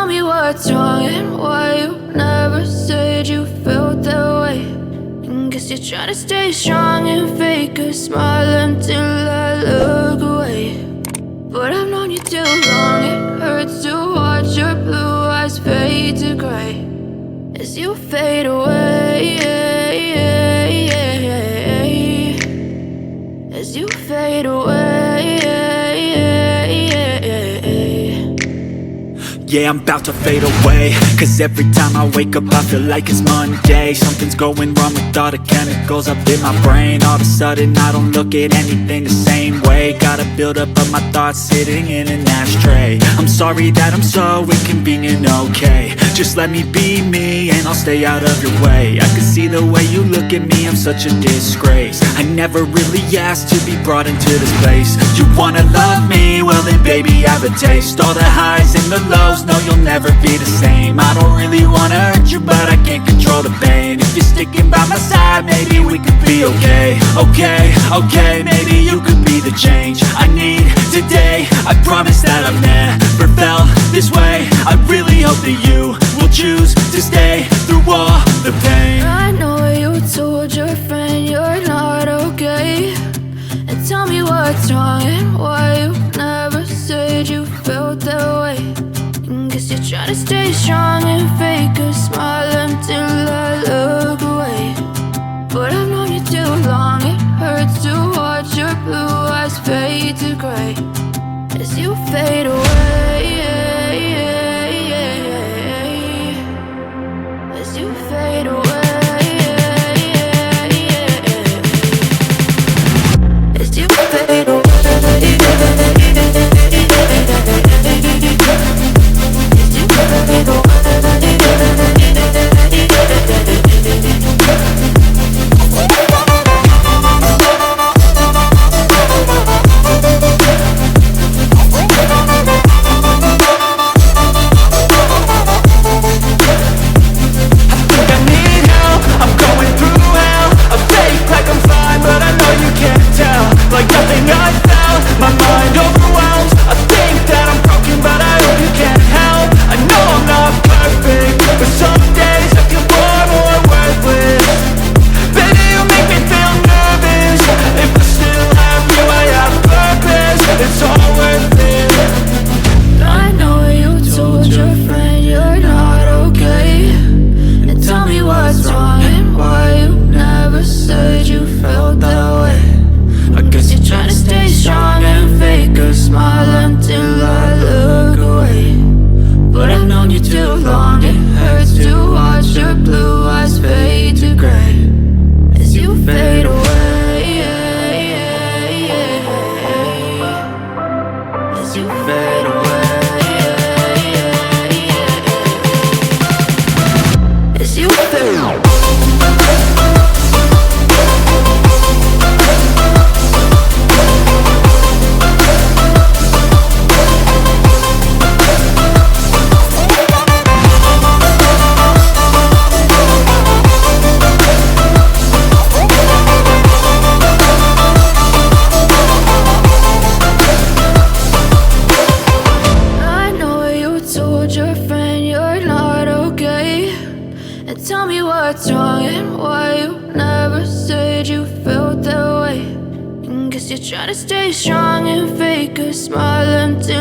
tell me what's wrong and why you never said you felt that way. And guess you're trying to stay strong and fake a smile until I look away. But I've known you too long, it hurts to watch your blue eyes fade to gray as you fade away, as you fade away. Yeah, I'm about to fade away, cause every time I wake up I feel like it's Monday. Something's going wrong with all the chemicals up in my brain. All of a sudden I don't look at anything the same way. Got a buildup of my thoughts sitting in an ashtray. I'm sorry that I'm so inconvenient, okay. Just let me be me and I'll stay out of your way. I can see the way you look at me, I'm such a disgrace. I never really asked to be brought into this place. You wanna love me? Well then baby have a taste. All the highs and the lows, no, you'll never be the same. I don't really wanna hurt you, but I can't control the pain. If you're sticking by my side, maybe we could be okay. Okay, maybe you could be the change I need today. I promise that I've never felt this way. I really hope that you will choose to stay through all the pain. I know you told your friend you're not okay, and tell me what's wrong and why you never said you felt that way. Guess you're trying to stay strong and fake a smile until I look away. But I've known you too long, it hurts to watch your blue eyes fade to gray as you fade away, as you fade away, as you fade away. Tell me what's wrong and why you never said you felt that way. And guess you're trying to stay strong and fake a smile until